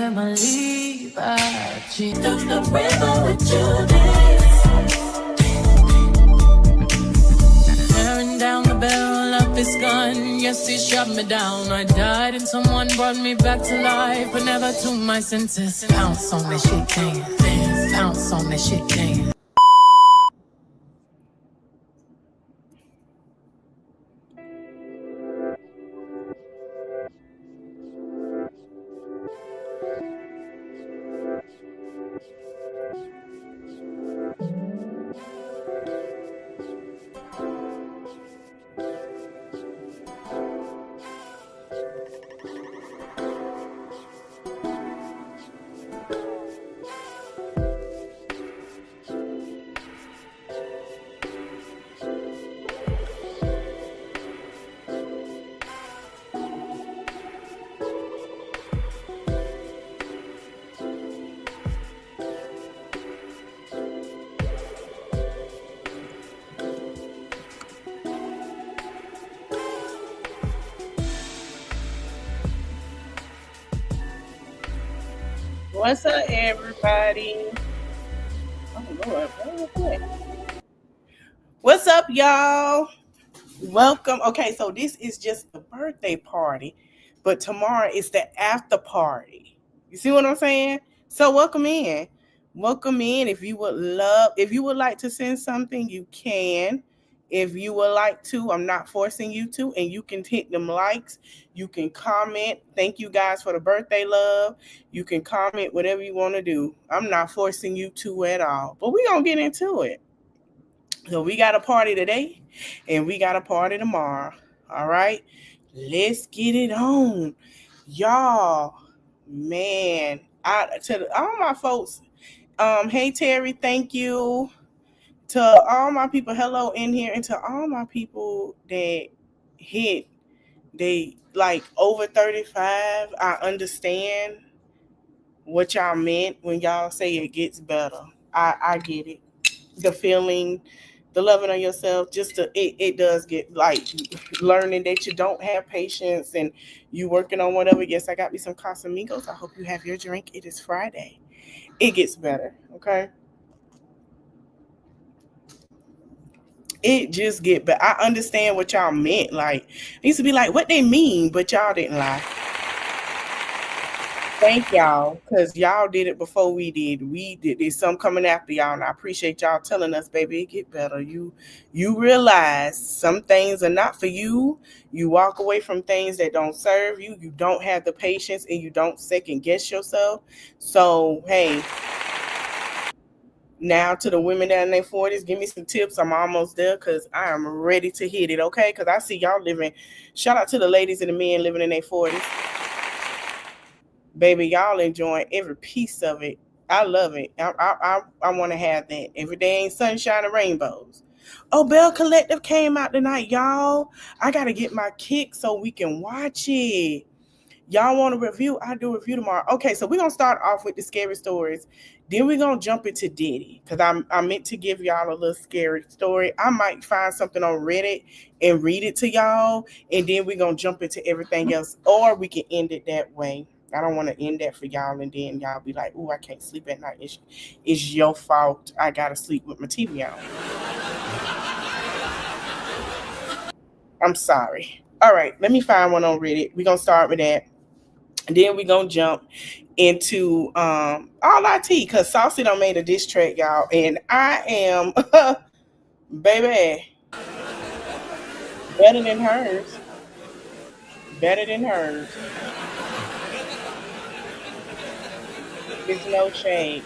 family. I cheat through the river with Judas. Tearing down the barrel of his gun. Yes, he shot me down. I died and someone brought me back to life, but never to my senses. Bounce on that shit, dance. Bounce on that shit, dance. What's up, everybody? Oh, Lord. What's up, y'all? Welcome. Okay, so this is just the birthday party, but tomorrow is the after party. You see what I'm saying? So welcome in. Welcome in. If you would like to send something, you can. If you would like to, I'm not forcing you to, and you can hit them likes. You can comment. Thank you guys for the birthday love. You can comment whatever you want to do. I'm not forcing you to at all, but we're going to get into it. So we got a party today and we got a party tomorrow. All right. Let's get it on. Y'all, man. All my folks, hey Terry, thank you. To all my people, hello in here, and to all my people that they like over 35, I understand what y'all meant when y'all say it gets better. I get it. The feeling, the loving of yourself, it does get like learning that you don't have patience and you working on whatever. Yes, I got me some Casamigos. I hope you have your drink. It is Friday. It gets better, okay? It just get better. I understand what y'all meant. Like, I used to be like, what they mean, but y'all didn't lie. Thank y'all, because y'all did it before we did. We did. There's some coming after y'all, and I appreciate y'all telling us, baby, it get better. You realize some things are not for you. You walk away from things that don't serve you. You don't have the patience, and you don't second guess yourself. So, hey, now to the women that in their 40s, give me some tips. I'm almost there because I am ready to hit it, okay? Because I see y'all living. Shout out to the ladies and the men living in their 40s. Baby, y'all enjoying every piece of it. I love it. I want to have that. Every day ain't sunshine and rainbows. Oh, Bell Collective came out tonight, y'all. I got to get my kick so we can watch it. Y'all want a review? I'll do a review tomorrow. Okay, so we're going to start off with the scary stories. Then we're going to jump into Diddy because I meant to give y'all a little scary story. I might find something on Reddit and read it to y'all, and then we're going to jump into everything else, or we can end it that way. I don't want to end that for y'all, and then y'all be like, "Ooh, I can't sleep at night." It's your fault. I gotta sleep with my TV on. I'm sorry. All right, let me find one on Reddit. We're gonna start with that, and then we're gonna jump into all IT because Saucy done made a diss track, y'all, and I am baby better than hers. Better than hers. There's no shade.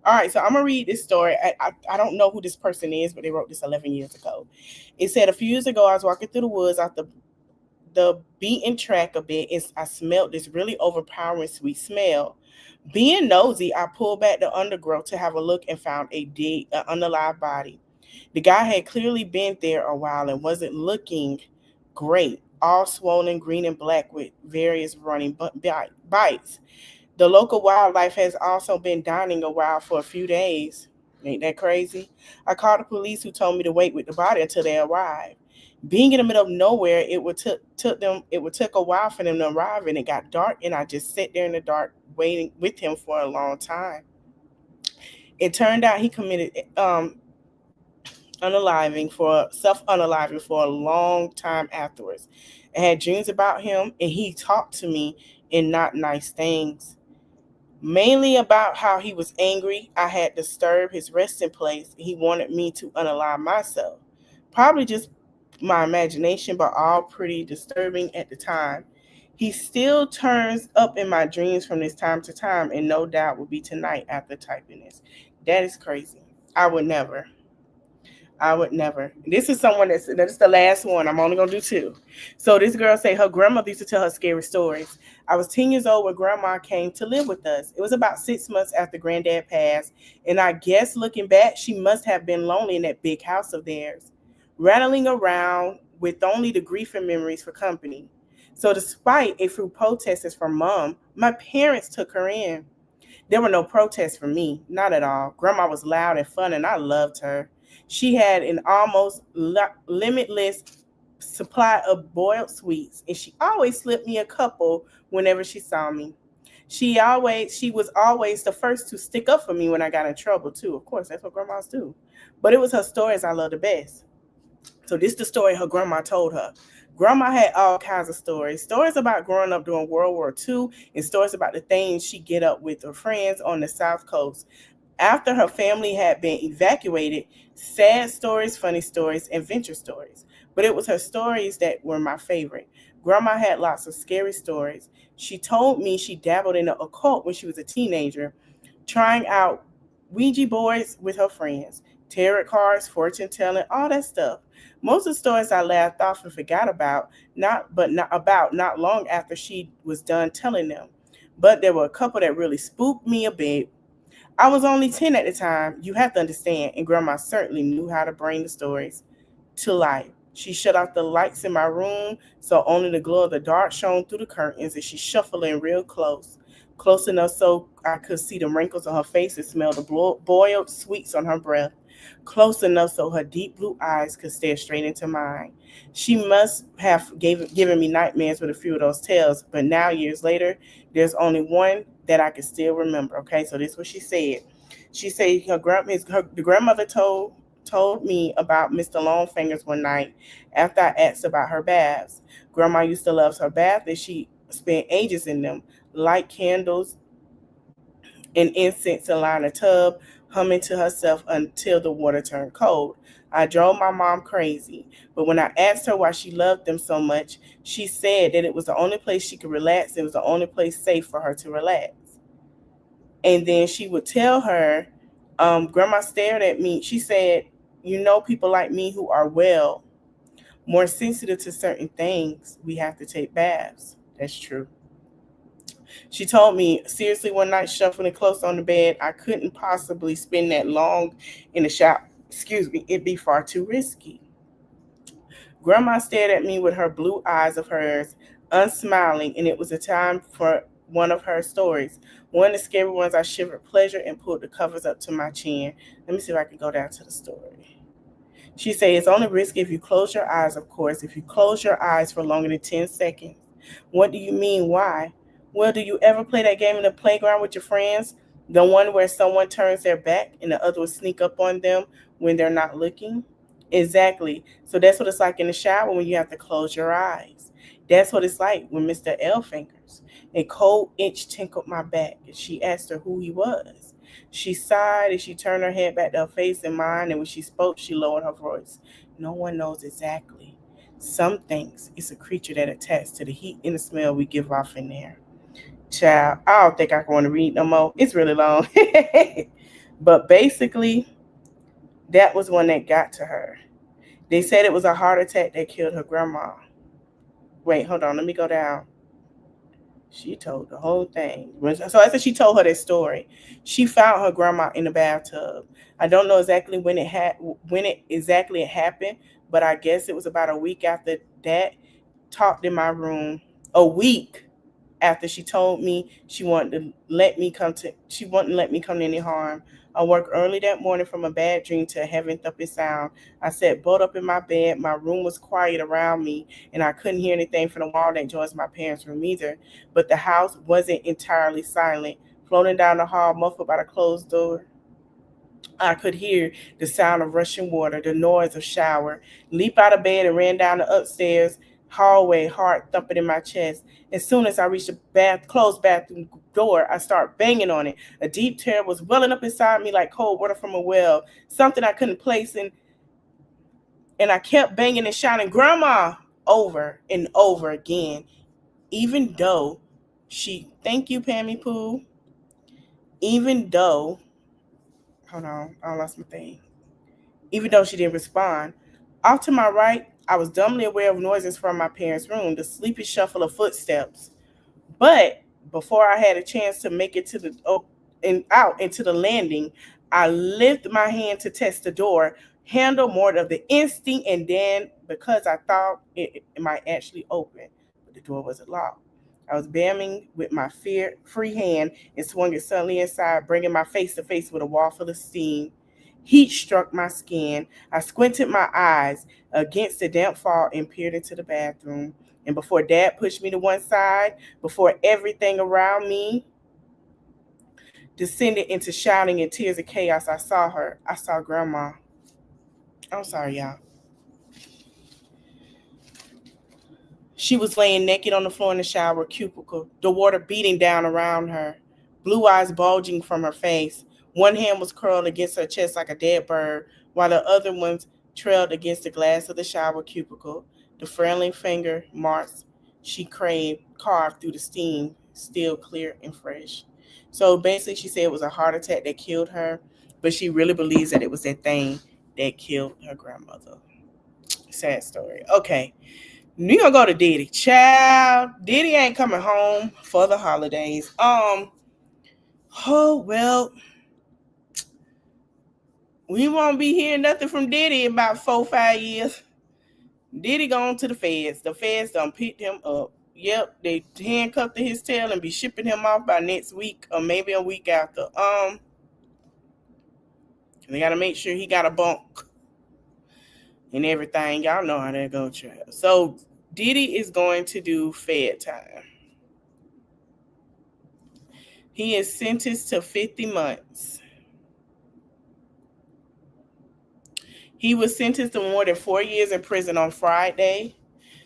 All right, so I'm gonna read this story. I don't know who this person is, but they wrote this 11 years ago. It said a few years ago, I was walking through the woods out the beaten track a bit. I smelled this really overpowering sweet smell. Being nosy, I pulled back the undergrowth to have a look and found an unalive body. The guy had clearly been there a while and wasn't looking great, all swollen, green and black with various running bites. The local wildlife has also been dying a while for a few days. Ain't that crazy? I called the police who told me to wait with the body until they arrived. Being in the middle of nowhere, it would take a while for them to arrive, and it got dark, and I just sat there in the dark waiting with him for a long time. It turned out he committed unaliving for self unaliving for a long time afterwards. I had dreams about him, and he talked to me in not nice things, mainly about how he was angry I had disturbed his resting place. He wanted me to unalive myself. Probably just my imagination, but all pretty disturbing at the time. He still turns up in my dreams from this time to time, and no doubt will be tonight after typing this. That is crazy. I would never. I would never. This is someone that's the last one. I'm only gonna do two. So this girl say her grandmother used to tell her scary stories. I was 10 years old when grandma came to live with us. It was about 6 months after granddad passed, and I guess looking back, she must have been lonely in that big house of theirs, rattling around with only the grief and memories for company. So despite a few protests from mom, my parents took her in. There were no protests for me, not at all. Grandma was loud and fun, and I loved her. She had an almost limitless supply of boiled sweets, and she always slipped me a couple whenever she saw me. She was always the first to stick up for me when I got in trouble too. Of course, that's what grandmas do. But it was her stories I loved the best. So this is the story her grandma told her. Grandma had all kinds of stories. Stories about growing up during World War II and stories about the things she get up with her friends on the South Coast. After her family had been evacuated, sad stories, funny stories, adventure stories. But it was her stories that were my favorite. Grandma had lots of scary stories. She told me she dabbled in the occult when she was a teenager, trying out Ouija boards with her friends, tarot cards, fortune telling, all that stuff. Most of the stories I laughed off and forgot about, not long after she was done telling them. But there were a couple that really spooked me a bit. I was only 10 at the time, you have to understand, and grandma certainly knew how to bring the stories to life. She shut off the lights in my room so only the glow of the dark shone through the curtains, and she shuffled in real close, close enough so I could see the wrinkles on her face and smell the boiled sweets on her breath, close enough so her deep blue eyes could stare straight into mine. She must have given me nightmares with a few of those tales, but now, years later, there's only one that I can still remember. Okay, so this is what she said. She said the grandmother told me about Mr. Longfingers one night after I asked about her baths. Grandma used to love her bath, and she spent ages in them, light candles and incense to line a tub, humming to herself until the water turned cold. I drove my mom crazy, but when I asked her why she loved them so much, she said that it was the only place she could relax. It was the only place safe for her to relax. And then she would tell her, Grandma stared at me. She said, you know, people like me who are well, more sensitive to certain things, we have to take baths. That's true. She told me, seriously, one night shuffling close on the bed, I couldn't possibly spend that long in the shower. Excuse me, it'd be far too risky. Grandma stared at me with her blue eyes of hers, unsmiling, and it was a time for one of her stories. One of the scary ones, I shivered pleasure and pulled the covers up to my chin. Let me see if I can go down to the story. She said, it's only risky if you close your eyes, of course, if you close your eyes for longer than 10 seconds. What do you mean, why? Well, do you ever play that game in the playground with your friends? The one where someone turns their back and the other will sneak up on them when they're not looking? Exactly. So that's what it's like in the shower when you have to close your eyes. That's what it's like when Mr. L fingers. A cold itch tinkled my back, and she asked her who he was. She sighed as she turned her head back to her face and mine, and when she spoke, she lowered her voice. No one knows exactly. Some thinks it's a creature that attacks to the heat and the smell we give off in there. Child, I don't think I want to read no more. It's really long. But basically, that was one that got to her. They said it was a heart attack that killed her grandma. Wait, hold on. Let me go down. She told the whole thing. So after she told her that story, she found her grandma in the bathtub. I don't know exactly when it exactly happened, but I guess it was about a week after that. Talked in my room. A week. after she told me she wouldn't let me come to any harm. I woke early that morning from a bad dream to a heaven thumping sound. I sat bolt up in my bed. My room was quiet around me, and I couldn't hear anything from the wall that joins my parents' room either. But the house wasn't entirely silent. Floating down the hall, muffled by the closed door, I could hear the sound of rushing water, the noise of shower. Leap out of bed and ran down the upstairs hallway, heart thumping in my chest. As soon as I reached the closed bathroom door, I started banging on it. A deep terror was welling up inside me like cold water from a well, something I couldn't place in, and I kept banging and shouting, "Grandma!" over and over again, even though thank you, Pammy Poo, even though, hold on, I lost my thing. Even though she didn't respond. Off to my right, I was dumbly aware of noises from my parents' room, the sleepy shuffle of footsteps. But before I had a chance to make it to the and out into the landing, I lifted my hand to test the door handle more of the instinct, and then because I thought it might actually open, but the door wasn't locked. I was bamming with my free hand and swung it suddenly inside, bringing my face to face with a wall full of steam. Heat struck my skin. I squinted my eyes against the damp fall and peered into the bathroom. And before Dad pushed me to one side, before everything around me descended into shouting and tears of chaos, I saw her. I saw Grandma. I'm sorry, y'all. She was laying naked on the floor in the shower cubicle, the water beating down around her, blue eyes bulging from her face. One hand was curled against her chest like a dead bird, while the other one trailed against the glass of the shower cubicle. The frailing finger marks she carved through the steam, still clear and fresh. So basically, she said it was a heart attack that killed her, but she really believes that it was that thing that killed her grandmother. Sad story. Okay. We gonna go to Diddy. Child, Diddy ain't coming home for the holidays. Oh well, we won't be hearing nothing from Diddy in about 4-5 years. Diddy gone to the feds. The feds done picked him up. Yep, they handcuffed to his tail and be shipping him off by next week or maybe a week after. They gotta make sure he got a bunk and everything. Y'all know how that goes, child. So Diddy is going to do Fed time. He is sentenced to 50 months. He was sentenced to more than 4 years in prison on Friday.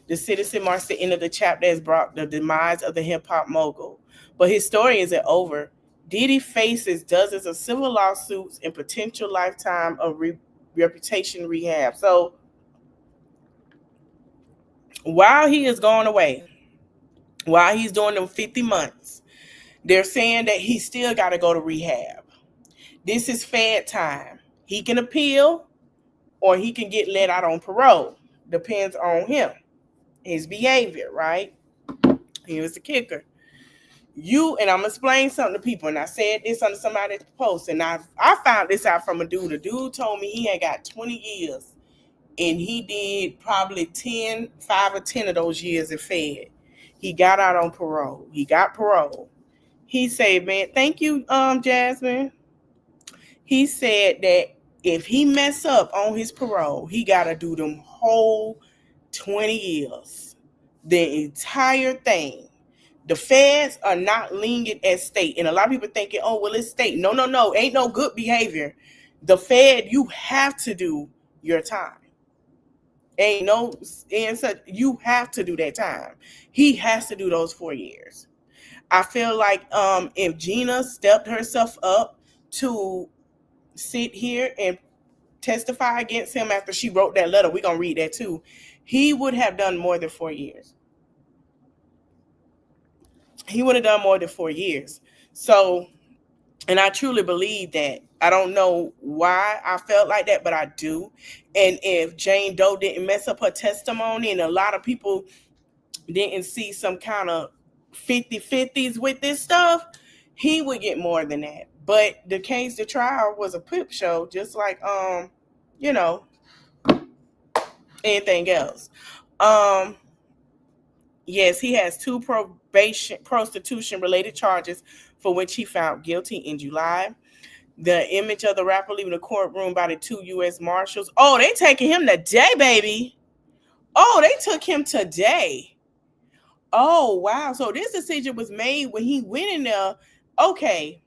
The citizen marks the end of the chapter that has brought the demise of the hip-hop mogul. But his story isn't over. Diddy faces dozens of civil lawsuits and potential lifetime of reputation rehab. So while he is going away, while he's doing them 50 months, they're saying that he still got to go to rehab. This is Fed time. He can appeal or he can get let out on parole. Depends on him, his behavior, right? Here's the kicker. And I'm gonna explain something to people, and I said this on somebody's post, and I found this out from a dude. A dude told me he had got 20 years, and he did probably 5 or 10 of those years in Fed. He got out on parole. He got parole. He said, man, thank you, Jasmine. He said that if he mess up on his parole, he gotta do them whole 20 years. The entire thing. The feds are not lenient at state. And a lot of people thinking, oh, well, it's state. No. Ain't no good behavior. The Fed, you have to do your time. Ain't no answer. You have to do that time. He has to do those 4 years. I feel like if Gina stepped herself up to sit here and testify against him after she wrote that letter, we're going to read that too, he would have done more than 4 years. He would have done more than 4 years. So, and I truly believe that. I don't know why I felt like that, but I do. And if Jane Doe didn't mess up her testimony and a lot of people didn't see some kind of 50-50s with this stuff, he would get more than that. But the trial was a poop show, just like, anything else. Yes, he has two probation prostitution related charges for which he found guilty in July. The image of the rapper leaving the courtroom by the two U.S. Marshals. Oh, they taking him today, baby. Oh, they took him today. Oh, wow. So this decision was made when he went in there. Okay.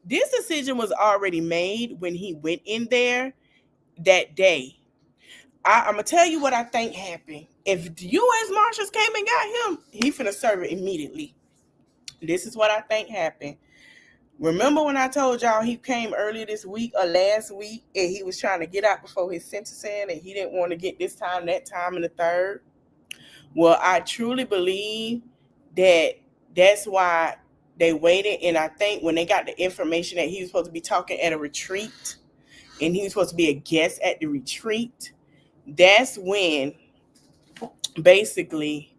This decision was already made when he went in there that day. I'm going to tell you what I think happened. If the U.S. Marshals came and got him, he finna serve it immediately. This is what I think happened. Remember when I told y'all he came earlier this week or last week and he was trying to get out before his sentencing and he didn't want to get this time, that time, and the third? Well, I truly believe that that's why they waited. And I think when they got the information that he was supposed to be talking at a retreat and he was supposed to be a guest at the retreat, that's when basically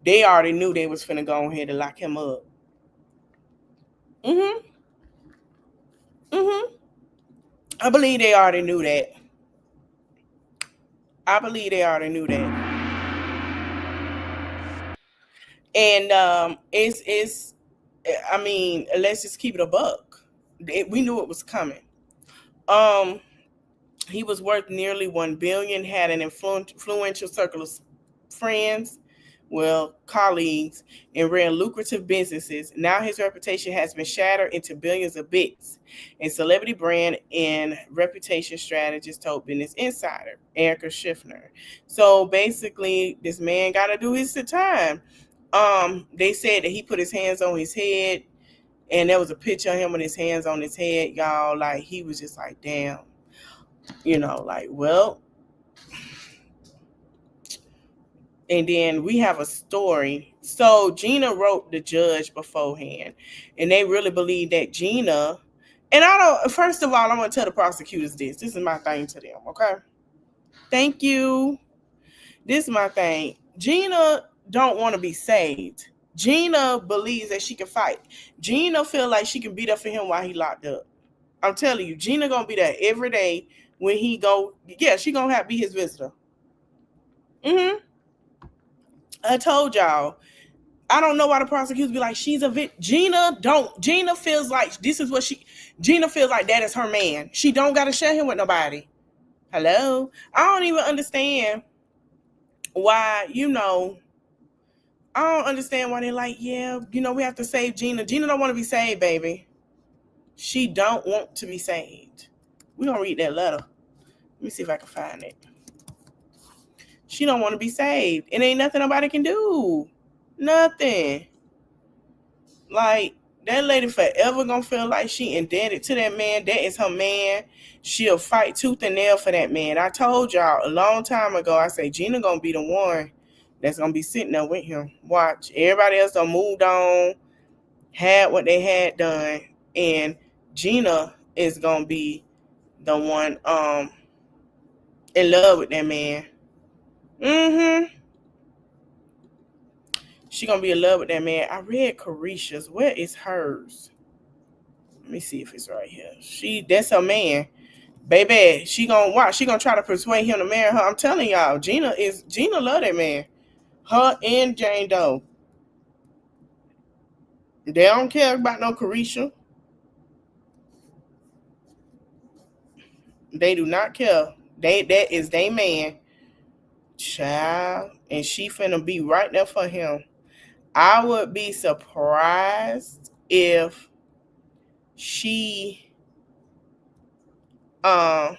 they already knew they was finna go ahead and lock him up. Mm-hmm. Mm-hmm. I believe they already knew that. I believe they already knew that. And it's I mean, let's just keep it a buck. We knew it was coming. Um, he was worth nearly 1 billion, had an influential circle of friends, well, colleagues, and ran lucrative businesses. Now his reputation has been shattered into billions of bits. And celebrity brand and reputation strategist told Business Insider, Erica Schiffner. So basically, this man got to do his time. They said that he put his hands on his head, and there was a picture of him with his hands on his head, y'all. Like he was just like, damn, like, well. And then we have a story. So Gina wrote the judge beforehand, and they really believe that Gina. And I don't. First of all, I'm gonna tell the prosecutors this. This is my thing to them. Okay. Thank you. This is my thing. Gina don't want to be saved. Gina believes that she can fight. Gina feel like she can beat up for him while he locked up. I'm telling you, Gina gonna be there every day when he go. Yeah, she gonna have be his visitor. Mm-hmm. I told y'all. I don't know why the prosecutors be like, she's a Gina don't. Gina feels like this is what she. Gina feels like that is her man. She don't got to share him with nobody. Hello. I don't even understand why. I don't understand why they're like, yeah, we have to save Gina. Gina don't want to be saved, baby. She don't want to be saved. We gonna read that letter. Let me see if I can find it. She don't want to be saved. It ain't nothing nobody can do. Nothing. Like, that lady forever gonna feel like she indebted to that man. That is her man. She'll fight tooth and nail for that man. I told y'all a long time ago, I say Gina gonna be the one that's gonna be sitting there with him. Watch. Everybody else done moved on, had what they had done, and Gina is gonna be the one in love with that man. Mm-hmm. She gonna be in love with that man. I read Carisha's. Where is hers? Let me see if it's right here. That's her man. Baby, she gonna watch. She gonna try to persuade him to marry her. I'm telling y'all, Gina love that man. Her and Jane Doe. They don't care about no Carisha. They do not care. That is their man. Child. And she finna be right there for him. I would be surprised she um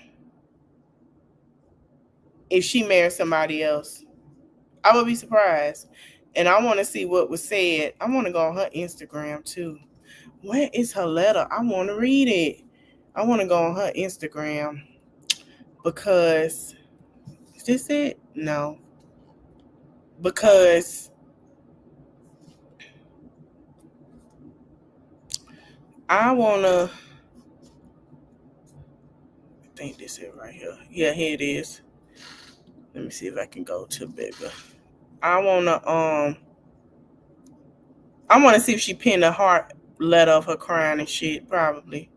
if she married somebody else. I would be surprised. And I want to see what was said. I want to go on her Instagram too. Where is her letter? I want to read it. I want to go on her Instagram because is this it? No. Because I wanna I think this is right here. Yeah, here it is. Let me see if I can go to bigger. I wanna see if she pinned a heart letter of her crying and shit, probably.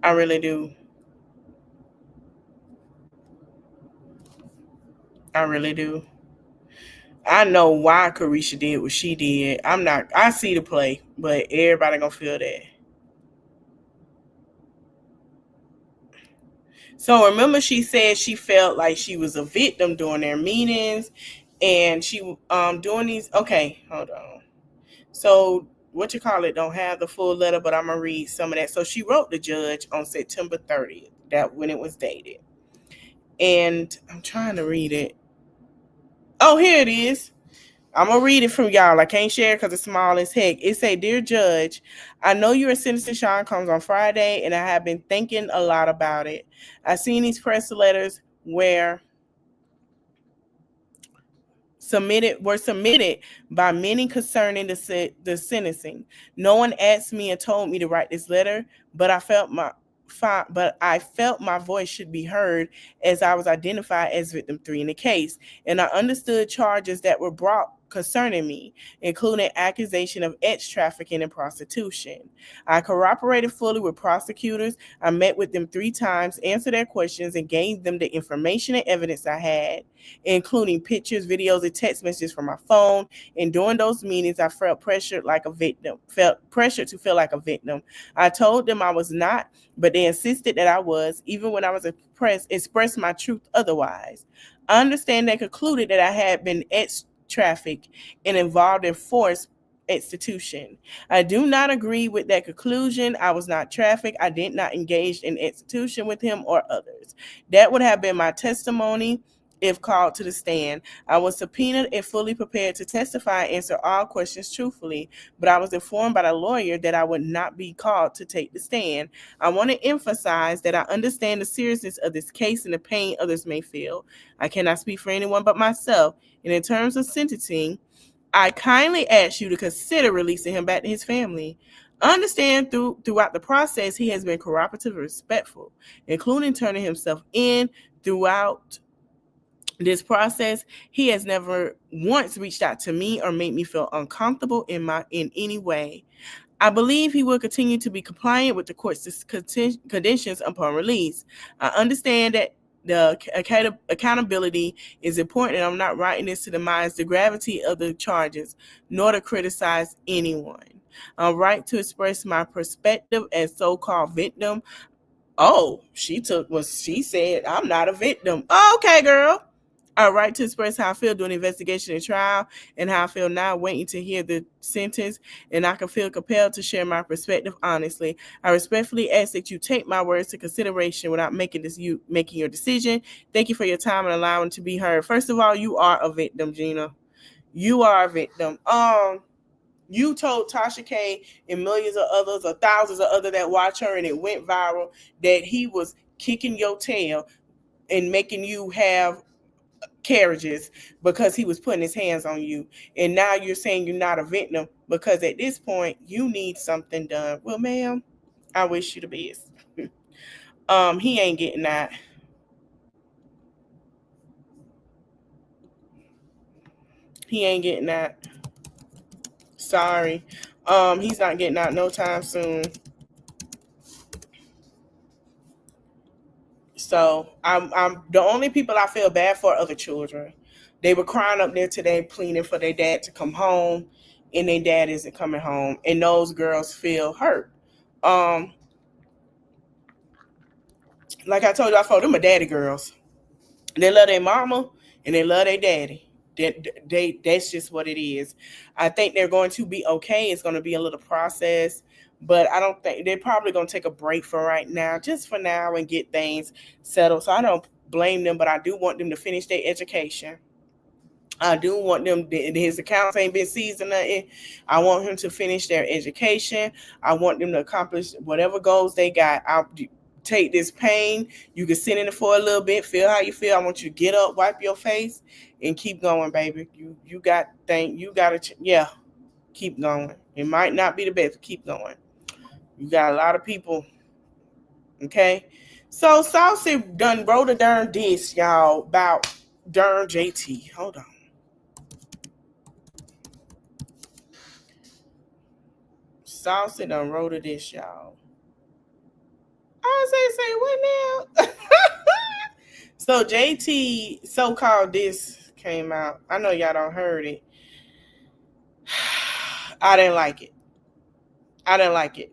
I really do. I really do. I know why Carisha did what she did. I see the play, but everybody gonna feel that. So remember she said she felt like she was a victim during their meetings and she doing these okay, hold on. So what you call it don't have the full letter, but I'm gonna read some of that. So she wrote the judge on September 30th, that when it was dated. And I'm trying to read it. Oh, here it is. I'm gonna read it from y'all. I can't share because it's small as heck. It say, "Dear Judge, I know your sentencing Sean comes on Friday, and I have been thinking a lot about it. I seen these press letters where submitted by many concerning the sentencing. No one asked me and told me to write this letter, but I felt my voice should be heard as I was identified as victim 3 in the case, and I understood charges that were brought concerning me, including accusation of trafficking and prostitution. I cooperated fully with prosecutors. I met with them 3 times, answered their questions, and gave them the information and evidence I had, including pictures, videos, and text messages from my phone. And during those meetings, I felt pressured to feel like a victim. I told them I was not, but they insisted that I was, even when I was expressed my truth otherwise. I understand they concluded that I had been trafficked and involved in forced execution. I do not agree with that conclusion. I was not trafficked. I did not engage in execution with him or others. That would have been my testimony if called to the stand. I was subpoenaed and fully prepared to testify and answer all questions truthfully, but I was informed by the lawyer that I would not be called to take the stand. I want to emphasize that I understand the seriousness of this case and the pain others may feel. I cannot speak for anyone but myself. And in terms of sentencing, I kindly ask you to consider releasing him back to his family. Understand throughout the process, he has been cooperative and respectful, including turning himself in throughout this process. He has never once reached out to me or made me feel uncomfortable in any way. I believe he will continue to be compliant with the court's conditions upon release. I understand that the accountability is important, and I'm not writing this to demise the gravity of the charges, nor to criticize anyone. I right to express my perspective as so-called victim. Oh, she said, I'm not a victim. Oh, okay, girl. I right to express how I feel during the investigation and trial and how I feel now waiting to hear the sentence, and I can feel compelled to share my perspective honestly. I respectfully ask that you take my words to consideration without making your decision. Thank you for your time and allowing to be heard. First of all, you are a victim, Gina. You are a victim. You told Tasha K and millions of others or thousands of others that watch her and it went viral that he was kicking your tail and making you have carriages because he was putting his hands on you. And now you're saying you're not a victim because at this point you need something done. Well, ma'am, I wish you the best. He ain't getting that. He ain't getting that. Sorry. He's not getting out no time soon. So I'm the only people I feel bad for are the children. They were crying up there today, pleading for their dad to come home, and their dad isn't coming home, and those girls feel hurt. Um, like I told you, I told them are daddy girls. They love their mama and they love their daddy. That's just what it is. I think they're going to be okay. It's going to be a little process, but I don't think they're probably going to take a break for right now, just for now, and get things settled. So I don't blame them, but I do want them to finish their education. I do want them, his accounts ain't been seized or nothing. I want him to finish their education. I want them to accomplish whatever goals they got. I'll take this pain. You can sit in it for a little bit, feel how you feel. I want you to get up, wipe your face, and keep going, baby. You got to keep going. It might not be the best, but keep going. You got a lot of people, okay? So Saucy done wrote a darn diss, y'all, about darn JT. Hold on. Saucy done wrote a diss, y'all. I say what now? So JT so-called diss came out. I know y'all don't heard it. I didn't like it. I didn't like it.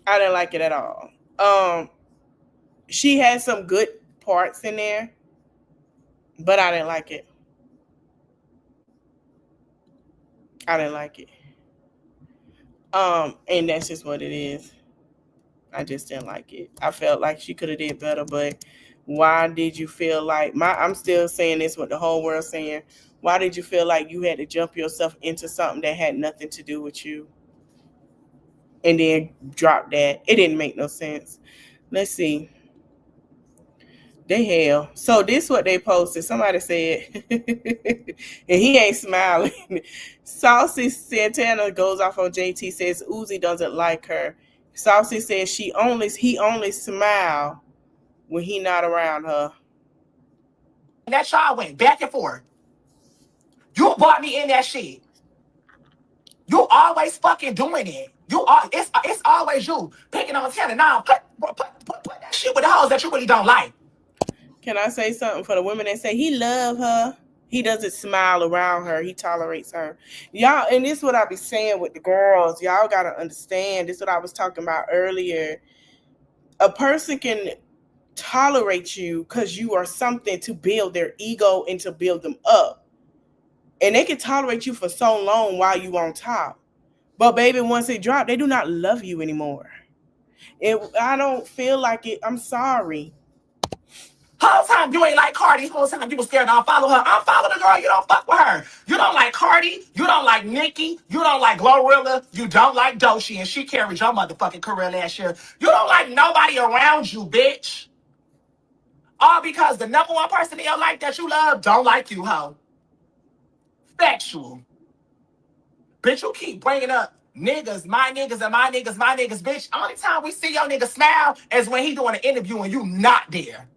I didn't like it at all. She had some good parts in there, but I didn't like it. I didn't like it. And that's just what it is. I just didn't like it. I felt like she could have did better, but why did you feel like I'm still saying this what the whole world's saying. Why did you feel like you had to jump yourself into something that had nothing to do with you and then drop that? It didn't make no sense. Let's see. They hell. So this what they posted. Somebody said, and he ain't smiling. Saucy Santana goes off on JT, says Uzi doesn't like her. Saucy says he only smile when he not around her. That y'all went back and forth. You brought me in that shit. You always fucking doing it. It's always you picking on Tanner. Now put that shit with the hoes that you really don't like. Can I say something for the women that say he love her? He doesn't smile around her. He tolerates her. Y'all, and this is what I be saying with the girls. Y'all got to understand. This is what I was talking about earlier. A person can tolerate you because you are something to build their ego and to build them up. And they can tolerate you for so long while you on top. But baby, once they drop, they do not love you anymore. I don't feel like it. I'm sorry. Whole time you ain't like Cardi. Whole time you was scared to unfollow her. Unfollow the girl. You don't fuck with her. You don't like Cardi. You don't like Nicki. You don't like Glorilla. You don't like Doechii. And she carried your motherfucking career last year. You don't like nobody around you, bitch. All because the number one person in your life that you love don't like you, hoe. Factual. Bitch, you keep bringing up niggas, my niggas, and my niggas, my niggas, bitch. Only time we see your nigga smile is when he doing an interview and you not there.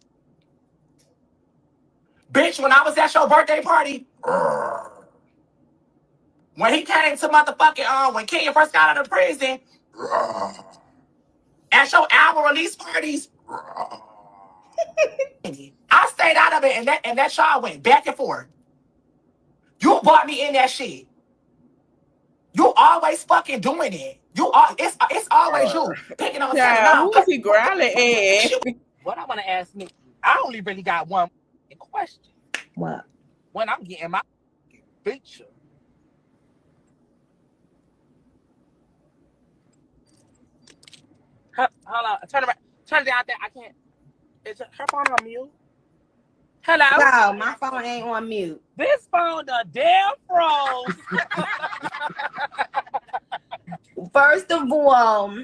Bitch, when I was at your birthday party, when he came to motherfucking, when Kenya first got out of prison, at your album release parties, I stayed out of it and that y'all went back and forth. You brought me in that shit. You always fucking doing it. It's always you picking on Yeah, who is he growling at? What I want to ask Nikki, I only really got one question. What? When I'm getting my feature. Hold on, turn around. Turn it down there. I can't. Is her phone on mute? Hello? No, my phone ain't on mute. This phone done damn froze. First of all,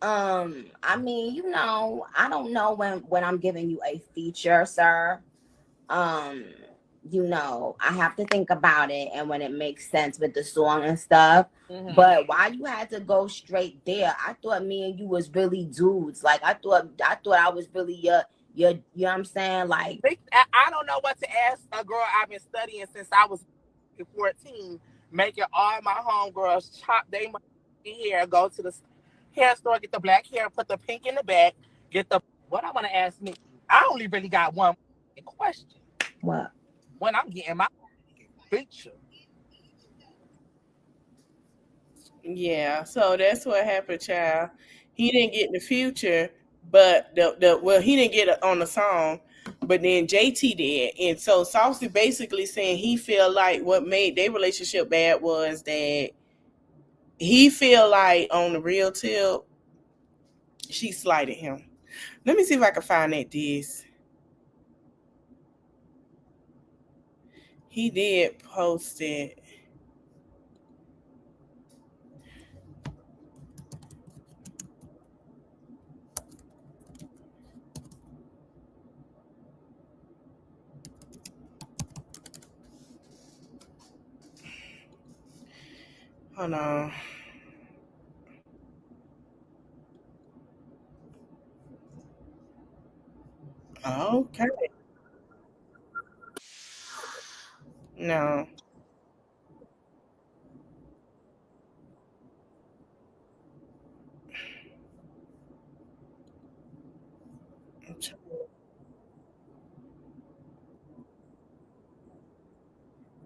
I mean, you know, I don't know when I'm giving you a feature, sir. You know, I have to think about it and when it makes sense with the song and stuff. Mm-hmm. But why you had to go straight there? I thought me and you was really dudes. Like I thought I was really your you know what I'm saying? Like I don't know what to ask a girl I've been studying since I was 14, making all my homegirls chop their hair, go to the hair store, get the black hair, put the pink in the back, get the what I want to ask me. I only really got one question. What? When I'm getting my feature. Yeah, so that's what happened, child. He didn't get the future, but he didn't get it on the song, but then JT did. And so Saucy basically saying he feel like what made their relationship bad was that he feel like on the real tip, she slighted him. Let me see if I can find that diss. He did post it. Hold on. Okay. No.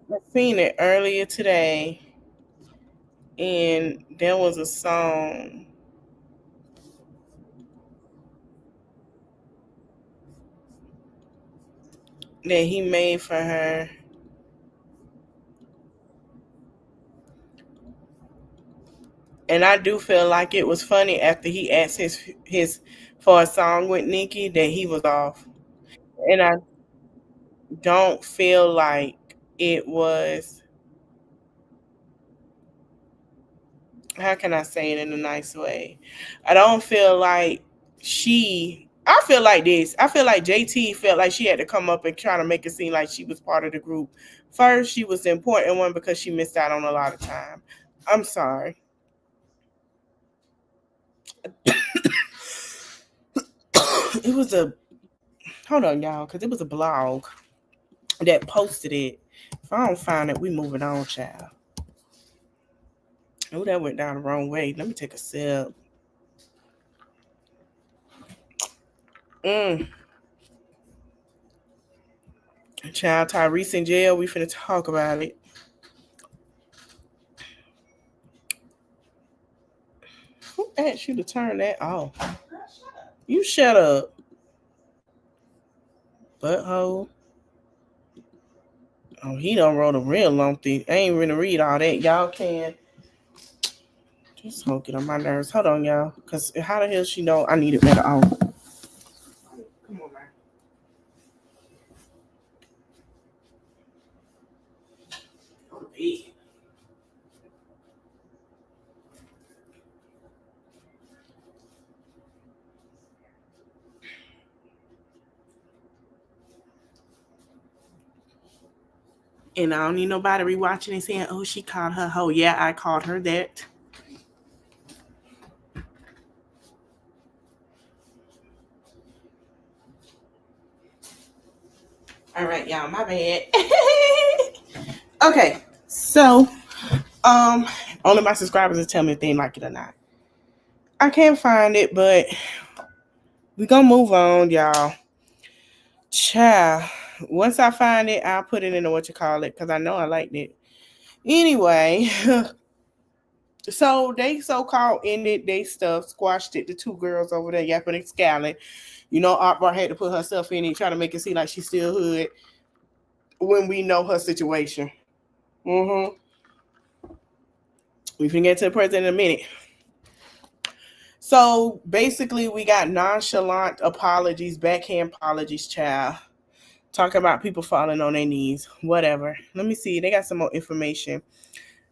I seen it earlier today, and there was a song that he made for her. And I do feel like it was funny after he asked his for a song with Nicki that he was off. And I don't feel like it was, how can I say it in a nice way? I don't feel like I feel like this. I feel like JT felt like she had to come up and try to make it seem like she was part of the group. First, she was the important one because she missed out on a lot of time. I'm sorry. It was a hold on, y'all, because it was a blog that posted it. If I don't find it, we moving on, child. Oh, that went down the wrong way. Let me take a sip. Mm. Child, Tyrese in jail. We finna talk about it. Who asked you to turn that off? You shut up, butthole. Oh, he done wrote a real long thing. I ain't gonna read all that. Y'all can. Just don't get on my nerves. Hold on, y'all. Because how the hell she know I need it better on? Come on, man. Go to bed. And I don't need nobody rewatching and saying, oh, she called her hoe. Yeah, I called her that. All right, y'all, my bad. Okay, so only my subscribers will tell me if they like it or not. I can't find it, but we gonna move on, y'all. Child, once I find it, I'll put it in what you call it because I know I liked it. Anyway, so they so-called ended they stuff, squashed it. The two girls over there yapping and scowling. You know, Art had to put herself in it, try to make it seem like she's still hood when we know her situation. Mm-hmm. We can get to the president in a minute. So basically, we got nonchalant apologies, backhand apologies, child. Talking about people falling on their knees, whatever. Let me see. They got some more information.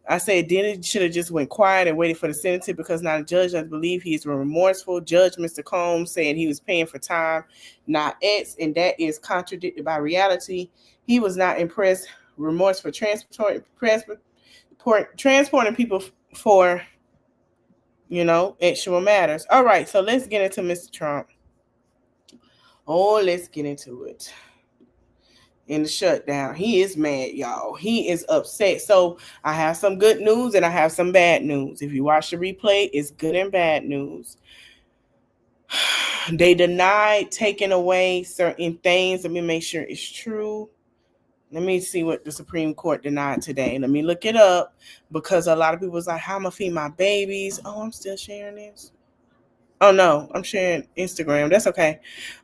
I said Diddy should have just went quiet and waited for the sentencing because now the judge doesn't believe he's remorseful. Judge Mr. Combs saying he was paying for time, not X, and that is contradicted by reality. He was not impressed. Remorse for transporting people for, actual matters. All right, so let's get into Mr. Trump. Oh, let's get into it. In the shutdown. He is mad, y'all. He is upset. So I have some good news and I have some bad news. If you watch the replay, it's good and bad news. They denied taking away certain things. Let me make sure it's true. Let me see what the Supreme Court denied today. Let me look it up because a lot of people was like, how am I feed my babies? Oh, I'm still sharing this. Oh no, I'm sharing Instagram. That's okay.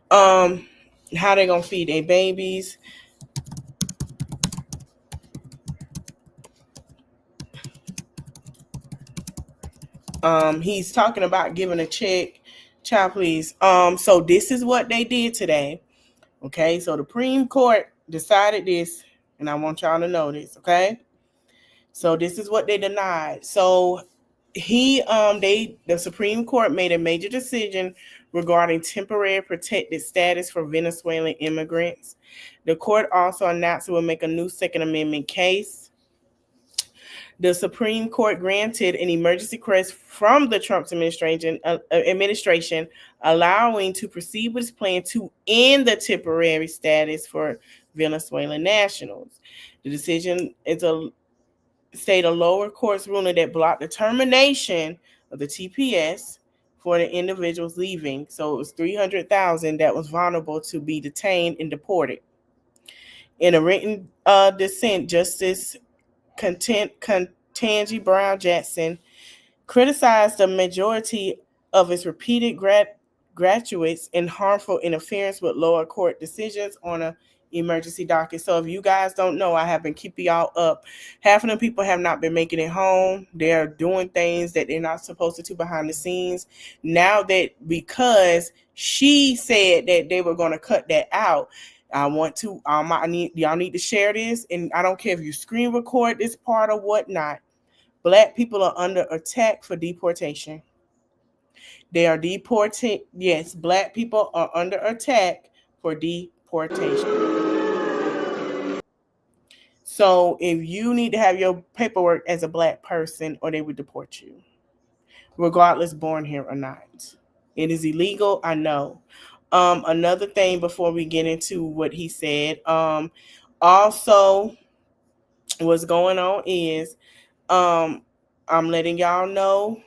How they gonna feed their babies? He's talking about giving a check. Child, please. So this is what they did today. Okay, so the Supreme Court decided this, and I want y'all to know this, okay? So this is what they denied. So the Supreme Court made a major decision regarding temporary protected status for Venezuelan immigrants. The court also announced it will make a new Second Amendment case. The Supreme Court granted an emergency request from the Trump administration allowing to proceed with its plan to end the temporary status for Venezuelan nationals. The decision is a lower court's ruling that blocked the termination of the TPS for the individuals leaving. So it was 300,000 that was vulnerable to be detained and deported. In a written dissent, Justice Ketanji Brown Jackson criticized the majority of its repeated graduates in harmful interference with lower court decisions on a emergency docket. So if you guys don't know, I have been keeping y'all up. Half of the people have not been making it home. They're doing things that they're not supposed to do behind the scenes. Now that because she said that they were going to cut that out, I want to y'all need to share this, and I don't care if you screen record this part or whatnot. Black people are under attack for deportation. They are deported. Yes, black people are under attack for deportation. So if you need to have your paperwork as a black person, or they would deport you, regardless born here or not. It is illegal, I know. Another thing before we get into what he said, also what's going on is I'm letting y'all know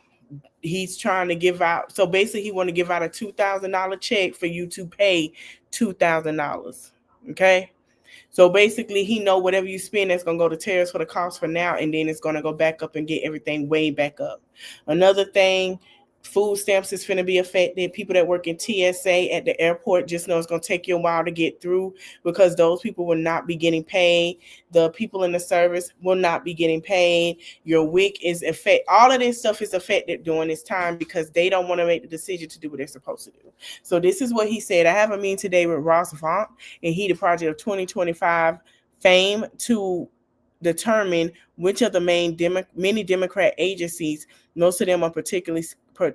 he's trying to give out. So basically, he want to give out a $2,000 check for you to pay $2,000. Okay. So basically, he know whatever you spend, that's gonna go to tariffs for the cost for now, and then it's gonna go back up and get everything way back up. Another thing, food stamps is finna be affected. People that work in TSA at the airport, just know it's gonna take you a while to get through, because those people will not be getting paid. The people in the service will not be getting paid. Your WIC is affected. All of this stuff is affected during this time because they don't want to make the decision to do what they're supposed to do. So this is what he said. I have a meeting today with Ross Vaughn, and he the project of 2025 fame to determine which of the many Democrat agencies, most of them are particularly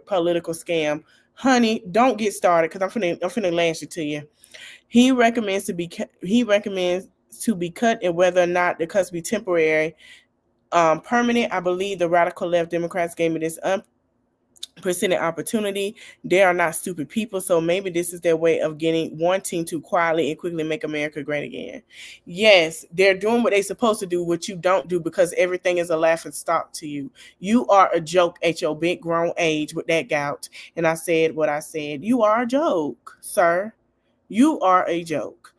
political scam. Honey, don't get started, because I'm finna lash it to you. He recommends to be cut, and whether or not the cuts be temporary, permanent. I believe the radical left Democrats gave me this unprecedented opportunity. They are not stupid people, so maybe this is their way of wanting to quietly and quickly make America great again. Yes, they're doing what they're supposed to do, what you don't do, because everything is a laughing stock to you. You are a joke at your big grown age with that gout. And I said what I said. You are a joke, sir. You are a joke.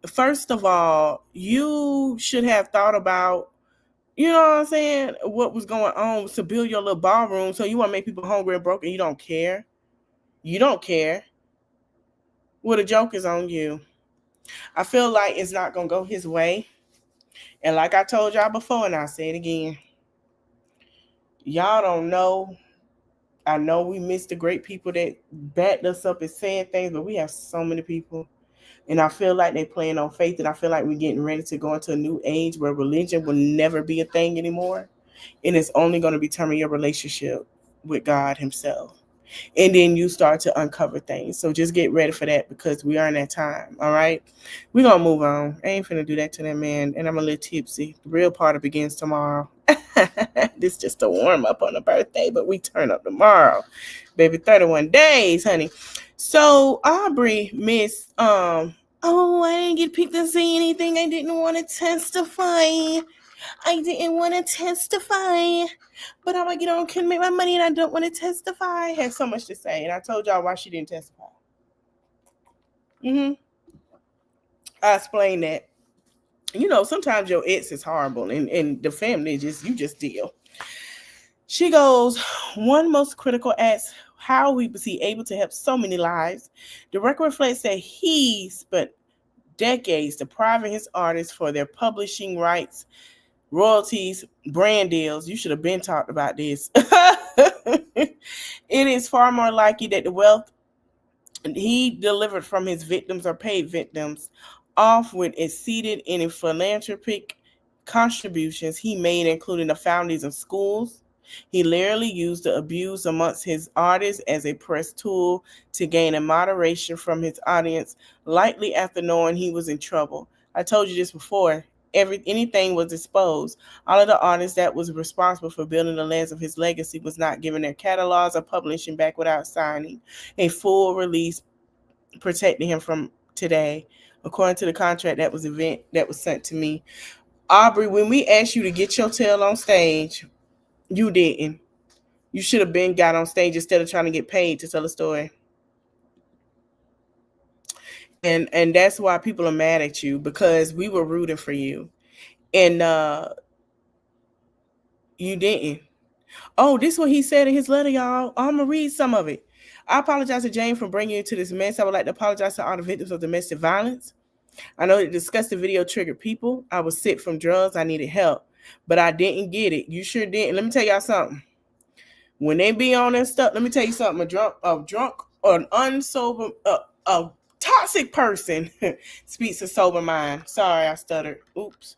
First of all, you should have thought about, you know what I'm saying, what was going on to build your little ballroom. So you want to make people hungry and broke, and you don't care. You don't care. Well, the joke is on you. I feel like it's not going to go his way. And like I told y'all before, and I'll say it again, y'all don't know. I know we miss the great people that backed us up and saying things, but we have so many people. And I feel like they're playing on faith, and I feel like we're getting ready to go into a new age where religion will never be a thing anymore. And it's only going to determine your relationship with God himself. And then you start to uncover things. So just get ready for that, because we are in that time. All right. We're going to move on. I ain't finna do that to that man. And I'm a little tipsy. The real party begins tomorrow. This is just a warm up on a birthday, but we turn up tomorrow. Baby, 31 days, honey. So Aubrey missed, oh, I didn't get picked to say anything. I didn't want to testify. But I'm like, couldn't make my money, and I don't want to testify. I have so much to say, and I told y'all why she didn't testify. I explained that. Sometimes your ex is horrible, and the family you just deal. She goes, one most critical asks how we was he able to help so many lives. The record reflects that he spent decades depriving his artists for their publishing rights, royalties, brand deals. You should have been talked about this. It is far more likely that the wealth he delivered from his victims or paid victims off with exceeded any philanthropic contributions he made, including the foundings of schools. He literally used the abuse amongst his artists as a press tool to gain a moderation from his audience, likely after knowing he was in trouble. I told you this before. Anything was exposed. All of the artists that was responsible for building the lands of his legacy was not given their catalogs or publishing back without signing a full release protecting him from today, according to the contract that was sent to me. Aubrey, when we asked you to get your tail on stage, you didn't. You should have been got on stage instead of trying to get paid to tell a story. And that's why people are mad at you, because we were rooting for you. And you didn't. Oh, this is what he said in his letter, y'all. I'm gonna read some of it. I apologize to Jane for bringing you to this mess. I would like to apologize to all the victims of domestic violence. I know the disgusting video triggered people. I was sick from drugs. I needed help, but I didn't get it. You sure didn't. Let me tell y'all something. When they be on that stuff, let me tell you something. A drunk or an unsober, a toxic person speaks a sober mind. Sorry, I stuttered. Oops.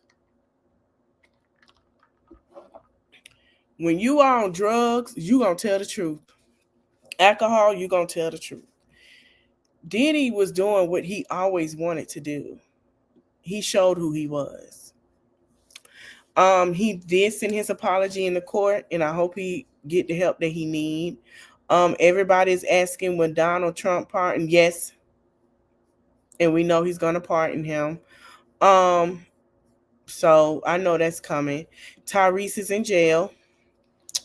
When you are on drugs, you gonna tell the truth. Alcohol, you gonna tell the truth. Diddy was doing what he always wanted to do. He showed who he was. He did send his apology in the court, and I hope he get the help that he need. Everybody's asking when Donald Trump pardon. Yes, and we know he's gonna pardon him. So I know that's coming. Tyrese is in jail.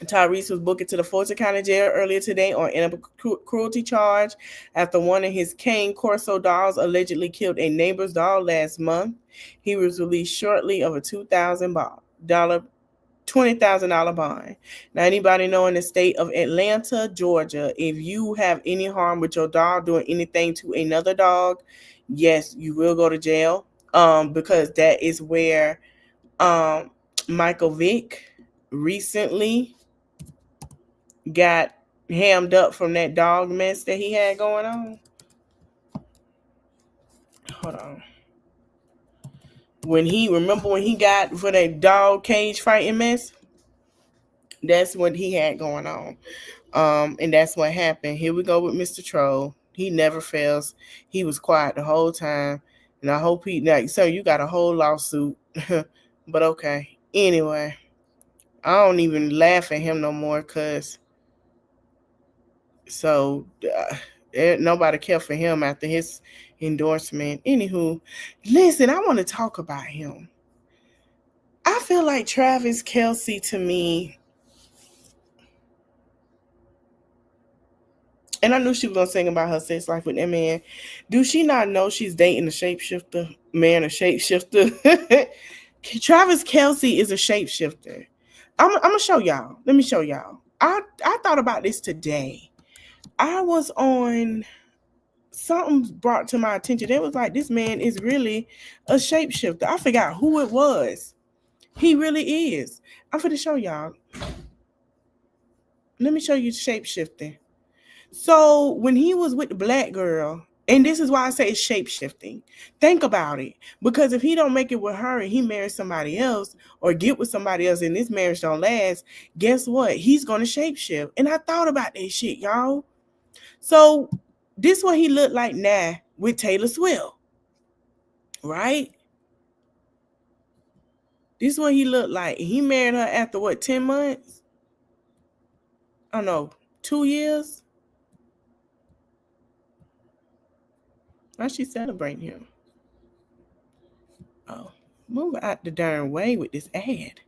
Tyrese was booked to the Fulton County Jail earlier today on animal cruelty charge after one of his cane Corso dolls allegedly killed a neighbor's dog last month. He was released shortly of a $20,000 bond. Now, anybody know in the state of Atlanta, Georgia, if you have any harm with your dog doing anything to another dog, yes, you will go to jail. Because that is where Michael Vick recently got hammed up from that dog mess that he had going on. Hold on. Remember when he got for that dog cage fighting mess? That's what he had going on. And that's what happened. Here we go with Mr. Troll. He never fails. He was quiet the whole time. And I hope so you got a whole lawsuit. But okay. Anyway, I don't even laugh at him no more, because nobody cared for him after his endorsement. Anywho, listen, I want to talk about him. I feel like Travis Kelce, to me, and I knew she was going to sing about her sex life with that man. Do she not know she's dating a shapeshifter? Man, a shapeshifter. Travis Kelce is a shapeshifter. I'm going to show y'all. Let me show y'all. I thought about this today. I was on, something brought to my attention. It was like, this man is really a shapeshifter. I forgot who it was. He really is. I'm going to show y'all. Let me show you shapeshifting. So when he was with the black girl, and this is why I say it's shapeshifting. Think about it. Because if he don't make it with her and he marries somebody else or get with somebody else and this marriage don't last, guess what? He's going to shapeshift. And I thought about that shit, y'all. So this what he looked like now with Taylor Swift, right? This is what he looked like. He married her after what, 10 months? I don't know, 2 years? Why she celebrating him? Oh, move out the darn way with this ad.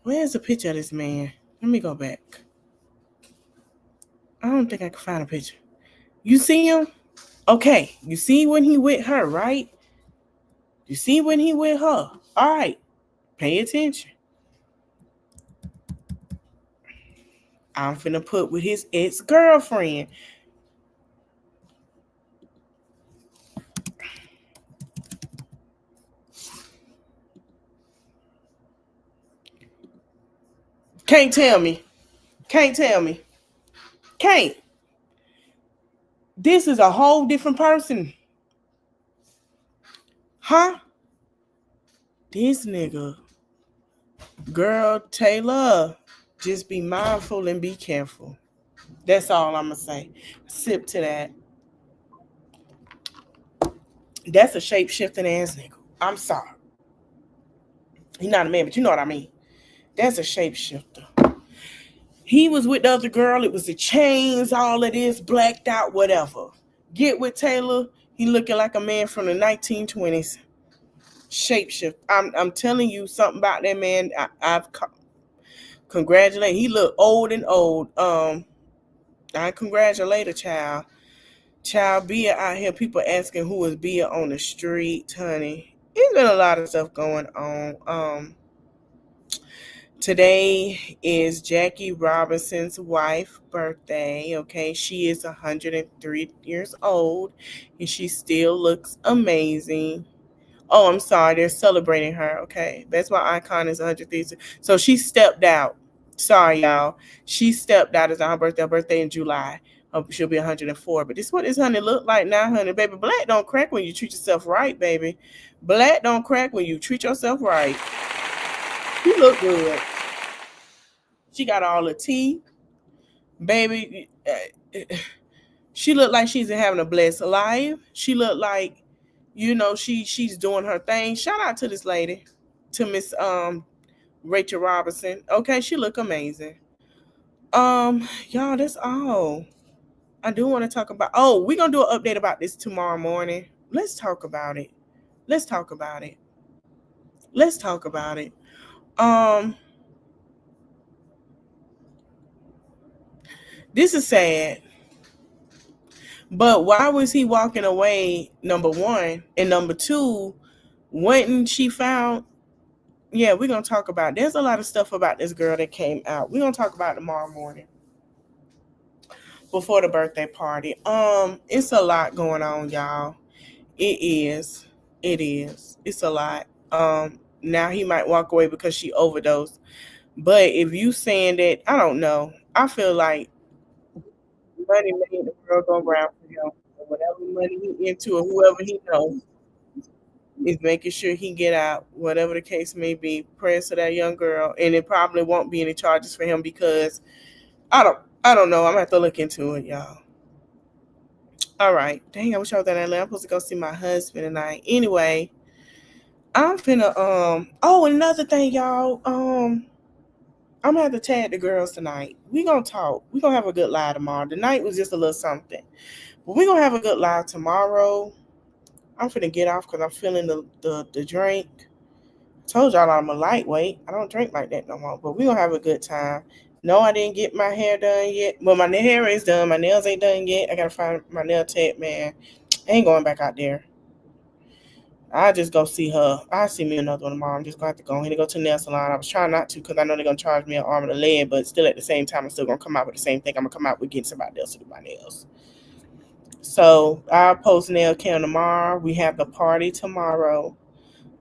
Where's the picture of this man? Let me go back. I don't think I can find a picture. You see him? Okay, you see when he with her, right? You see when he with her. All right, pay attention. I'm finna put with his ex-girlfriend. Can't tell me. Can't tell me. Can't. This is a whole different person. Huh? This nigga. Girl, Taylor, just be mindful and be careful. That's all I'm going to say. Sip to that. That's a shape-shifting ass nigga. I'm sorry. He's not a man, but you know what I mean. That's a shapeshifter. He was with the other girl. It was the chains, all of this, blacked out, whatever. Get with Taylor. He looking like a man from the 1920s. Shapeshift. I'm telling you something about that man. I've Congratulate. He look old and old. I congratulate a child. Child, Bia out here. People asking who is Bia on the street, honey. There's been a lot of stuff going on. Today is Jackie Robinson's wife's birthday. Okay, she is 103 years old, and she still looks amazing. Oh, I'm sorry, they're celebrating her. Okay, that's why Icon is 103. So she stepped out. Sorry, y'all. She stepped out. It's her birthday in July. She'll be 104. But this is what this honey look like now, honey. Baby, black don't crack when you treat yourself right, baby. Black don't crack when you treat yourself right. You look good. She got all the teeth. Baby, she looked like she's having a blessed life. She looked like, she's doing her thing. Shout out to this lady, to Miss Rachel Robinson. Okay, she look amazing. Y'all, that's all. I do want to talk about. Oh, we're gonna do an update about this tomorrow morning. Let's talk about it. Let's talk about it. Let's talk about it. This is sad. But why was he walking away, number one? And number two, when she found, yeah, we're going to talk about, there's a lot of stuff about this girl that came out. We're going to talk about it tomorrow morning before the birthday party. It's a lot going on, y'all. It is. It's a lot. Now he might walk away because she overdosed. But if you saying that, I don't know. I feel like money made the world go round for him. Whatever money he into, or whoever he knows, is making sure he get out, whatever the case may be. Prayers to that young girl, and it probably won't be any charges for him because I don't know. I'm gonna have to look into it, y'all. All right, dang, I wish I was in Atlanta. I'm supposed to go see my husband tonight. Anyway, I'm finna Oh, another thing, y'all. I'm gonna have to tag the girls tonight. We gonna talk. We gonna have a good live tomorrow. The night was just a little something, but we gonna have a good live tomorrow. I'm finna get off because I'm feeling the drink. I told y'all I'm a lightweight. I don't drink like that no more. But we gonna have a good time. No, I didn't get my hair done yet. Well, my hair is done. My nails ain't done yet. I gotta find my nail tech, man. I ain't going back out there. I'll just go see her. I'll see me another one tomorrow. I'm just going to have to go ahead and go to the nail salon. I was trying not to because I know they're going to charge me an arm and a leg, but still at the same time, I'm still going to come out with the same thing. I'm going to come out with getting somebody else to do my nails. So I'll post nail cam tomorrow. We have the party tomorrow.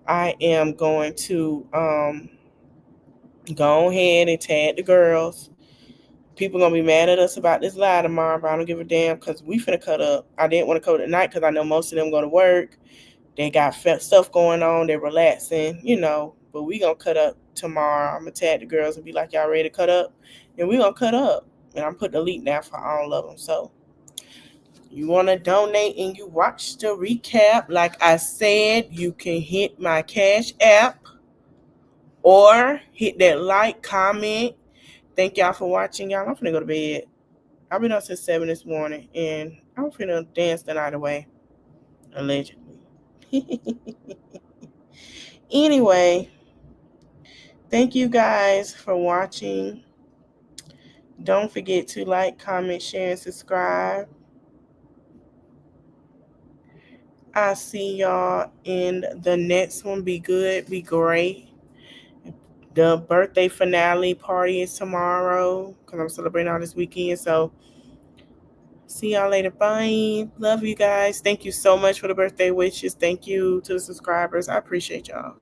I am going to go ahead and tag the girls. People going to be mad at us about this live tomorrow, but I don't give a damn because we finna cut up. I didn't want to cut tonight because I know most of them go to work. They got stuff going on. They're relaxing, but we going to cut up tomorrow. I'm going to tag the girls and be like, y'all ready to cut up? And we going to cut up. And I'm putting the link down for all of them. So you want to donate and you watch the recap. Like I said, you can hit my Cash App or hit that like, comment. Thank y'all for watching, y'all. I'm finna go to bed. I've been up since 7 this morning. And I'm finna dance the night away. Allegedly. Anyway, thank you guys for watching. Don't forget to like, comment, share, and subscribe. I'll see y'all in the next one. Be good, be great. The birthday finale party is tomorrow because I'm celebrating all this weekend. So see y'all later. Bye. Love you guys. Thank you so much for the birthday wishes. Thank you to the subscribers. I appreciate y'all.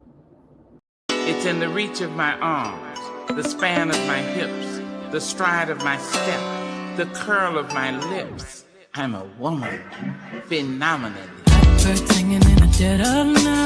It's in the reach of my arms, the span of my hips, the stride of my step, the curl of my lips. I'm a woman, phenomenally. Birds singing in the dead of night.